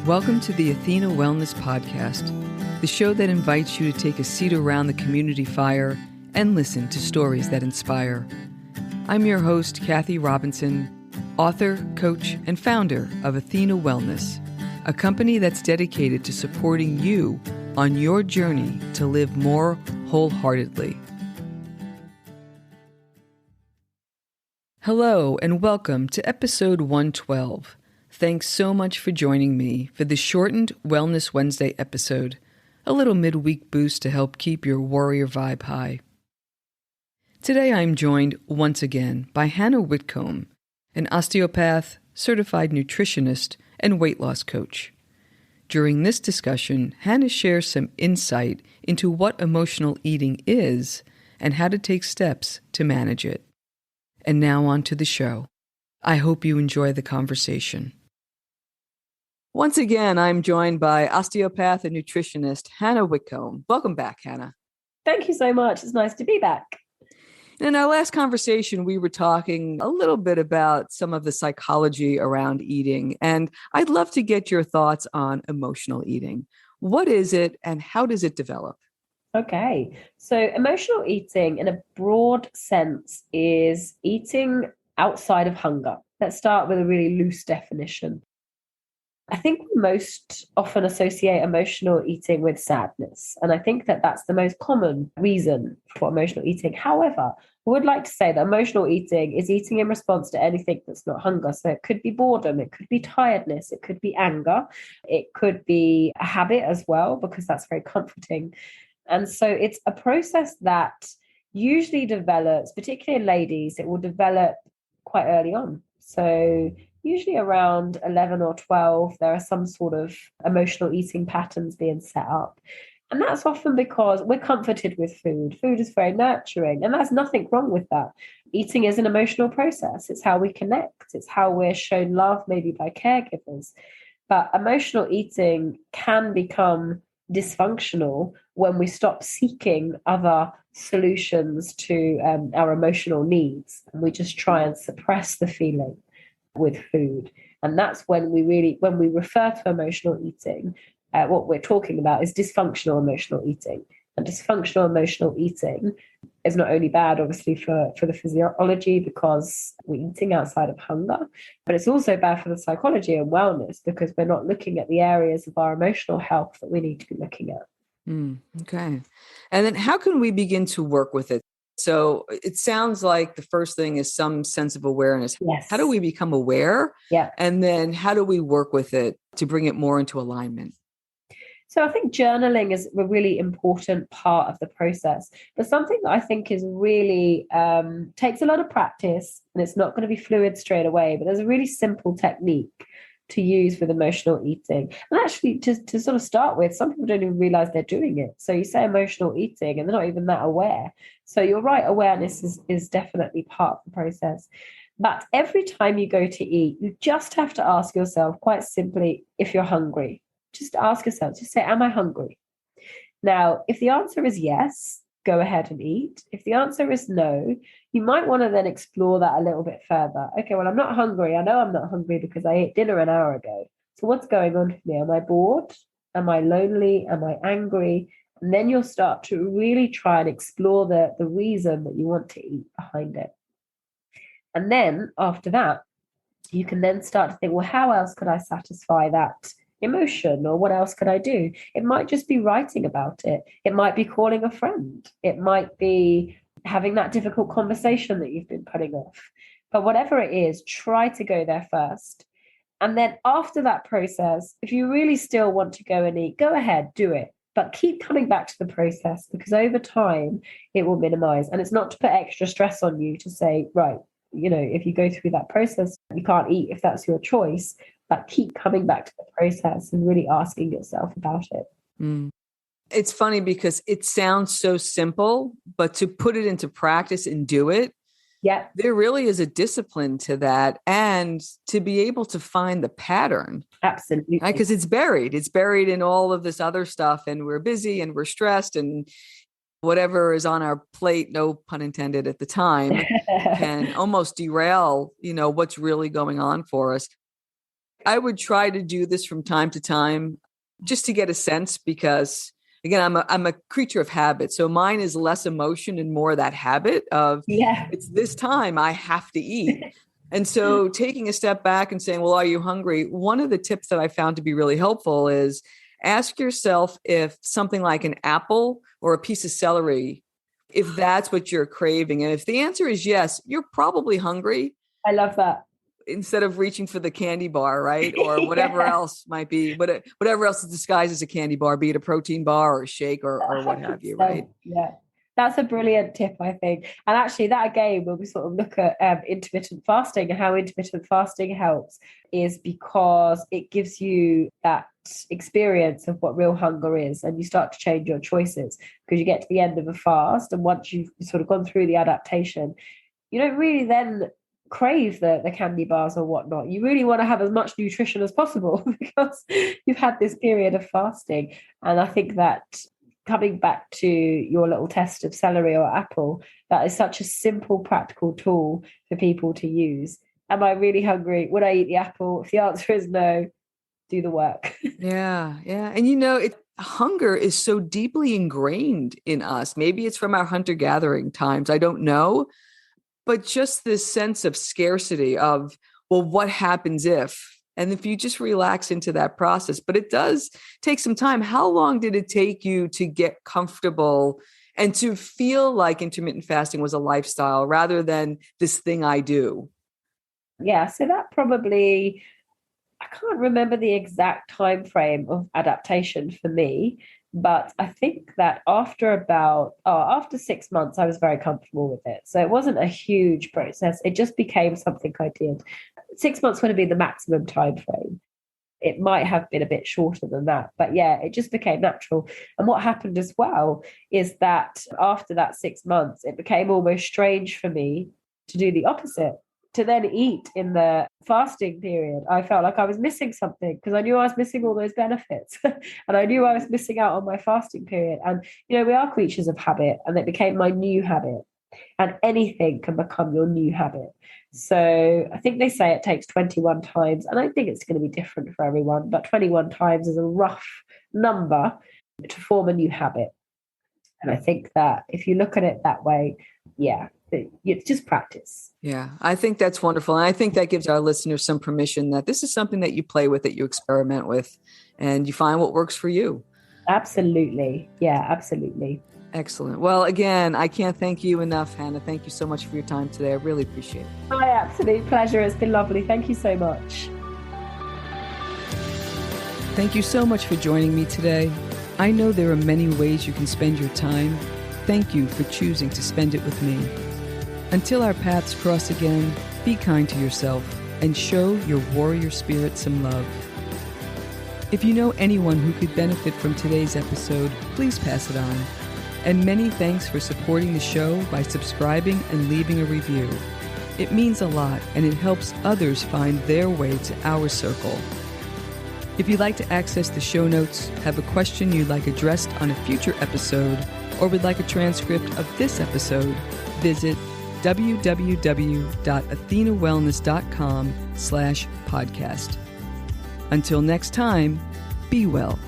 Welcome to the Athena Wellness Podcast, the show that invites you to take a seat around the community fire and listen to stories that inspire. I'm your host, Kathy Robinson, author, coach, and founder of Athena Wellness, a company that's dedicated to supporting you on your journey to live more wholeheartedly. Hello, and welcome to episode 112. Thanks so much for joining me for the shortened Wellness Wednesday episode, a little midweek boost to help keep your warrior vibe high. Today I'm joined once again by Hannah Whitcombe, an osteopath, certified nutritionist, and weight loss coach. During this discussion, Hannah shares some insight into what emotional eating is and how to take steps to manage it. And now on to the show. I hope you enjoy the conversation. Once again, I'm joined by osteopath and nutritionist Hannah Whitcombe. Welcome back, Hannah. Thank you so much. It's nice to be back. In our last conversation, we were talking a little bit about some of the psychology around eating, and I'd love to get your thoughts on emotional eating. What is it and how does it develop? Okay, so emotional eating in a broad sense is eating outside of hunger. Let's start with a really loose definition. I think we most often associate emotional eating with sadness. And I think that that's the most common reason for emotional eating. However, I would like to say that emotional eating is eating in response to anything that's not hunger. So it could be boredom, it could be tiredness, it could be anger, it could be a habit as well, because that's very comforting. And so it's a process that usually develops, particularly in ladies, it will develop quite early on. So usually around 11 or 12, there are some sort of emotional eating patterns being set up. And that's often because we're comforted with food. Food is very nurturing, and there's nothing wrong with that. Eating is an emotional process. It's how we connect. It's how we're shown love, maybe by caregivers. But emotional eating can become dysfunctional when we stop seeking other solutions to our emotional needs, and we just try and suppress the feeling with food. And that's when we refer to emotional eating, what we're talking about is dysfunctional emotional eating. And dysfunctional emotional eating is not only bad, obviously, for the physiology because we're eating outside of hunger, but it's also bad for the psychology and wellness because we're not looking at the areas of our emotional health that we need to be looking at. Okay. And then how can we begin to work with it? So it sounds like the first thing is some sense of awareness. Yes. How do we become aware? Yeah. And then how do we work with it to bring it more into alignment? So I think journaling is a really important part of the process, but something that I think is really takes a lot of practice, and it's not going to be fluid straight away, but there's a really simple technique to use with emotional eating. And actually, to sort of start with, some people don't even realize they're doing it. So you say emotional eating and they're not even that aware. So you're right, awareness is definitely part of the process. But every time you go to eat, you just have to ask yourself quite simply if you're hungry. Just ask yourself, just say, am I hungry? Now, if the answer is yes, go ahead and eat. If the answer is no, you might want to then explore that a little bit further. Okay, well, I'm not hungry. I know I'm not hungry because I ate dinner an hour ago. So what's going on for me? Am I bored? Am I lonely? Am I angry? And then you'll start to really try and explore the reason that you want to eat behind it. And then after that, you can then start to think, well, how else could I satisfy that emotion, or what else could I do? It might just be writing about it. It might be calling a friend. It might be having that difficult conversation that you've been putting off. But whatever it is, try to go there first. And then after that process, if you really still want to go and eat, go ahead, do it. But keep coming back to the process, because over time it will minimize. And it's not to put extra stress on you to say, right, if you go through that process, you can't eat if that's your choice. But keep coming back to the process and really asking yourself about it. It's funny because it sounds so simple, but to put it into practice and do it, there really is a discipline to that, and to be able to find the pattern. Absolutely. Because it's buried. It's buried in all of this other stuff, and we're busy and we're stressed, and whatever is on our plate, no pun intended at the time, can almost derail, what's really going on for us. I would try to do this from time to time just to get a sense, because again, I'm a creature of habit. So mine is less emotion and more that habit of it's this time I have to eat. And so taking a step back and saying, well, are you hungry? One of the tips that I found to be really helpful is ask yourself if something like an apple or a piece of celery, if that's what you're craving. And if the answer is yes, you're probably hungry. I love that. Instead of reaching for the candy bar, right? Or whatever else might be, whatever else is disguised as a candy bar, be it a protein bar or a shake or what have you, right? Yeah. That's a brilliant tip, I think. And actually that again, when we sort of look at intermittent fasting and how intermittent fasting helps, is because it gives you that experience of what real hunger is, and you start to change your choices because you get to the end of a fast, and once you've sort of gone through the adaptation, you don't really then crave the candy bars or whatnot. You really want to have as much nutrition as possible because you've had this period of fasting. And I think that coming back to your little test of celery or apple, that is such a simple, practical tool for people to use. Am I really hungry? Would I eat the apple? If the answer is no, do the work. Yeah. And hunger is so deeply ingrained in us. Maybe it's from our hunter-gathering times. I don't know. But just this sense of scarcity of, well, what happens if? And if you just relax into that process, but it does take some time. How long did it take you to get comfortable and to feel like intermittent fasting was a lifestyle rather than this thing I do? Yeah, so that probably, I can't remember the exact time frame of adaptation for me, but I think that after 6 months, I was very comfortable with it. So it wasn't a huge process. It just became something I did. 6 months would have been the maximum time frame. It might have been a bit shorter than that, but yeah, it just became natural. And what happened as well is that after that 6 months, it became almost strange for me to do the opposite, to then eat in the fasting period. I felt like I was missing something because I knew I was missing all those benefits and I knew I was missing out on my fasting period. And, we are creatures of habit, and it became my new habit, and anything can become your new habit. So I think they say it takes 21 times, and I think it's going to be different for everyone, but 21 times is a rough number to form a new habit. And I think that if you look at it that way, it's just practice. Yeah, I think that's wonderful. And I think that gives our listeners some permission that this is something that you play with, that you experiment with, and you find what works for you. Absolutely. Yeah, absolutely. Excellent. Well, again, I can't thank you enough, Hannah. Thank you so much for your time today. I really appreciate it. My absolute pleasure. It's been lovely. Thank you so much. Thank you so much for joining me today. I know there are many ways you can spend your time. Thank you for choosing to spend it with me. Until our paths cross again, be kind to yourself and show your warrior spirit some love. If you know anyone who could benefit from today's episode, please pass it on. And many thanks for supporting the show by subscribing and leaving a review. It means a lot, and it helps others find their way to our circle. If you'd like to access the show notes, have a question you'd like addressed on a future episode, or would like a transcript of this episode, visit www.athenawellness.com/podcast. Until next time, be well.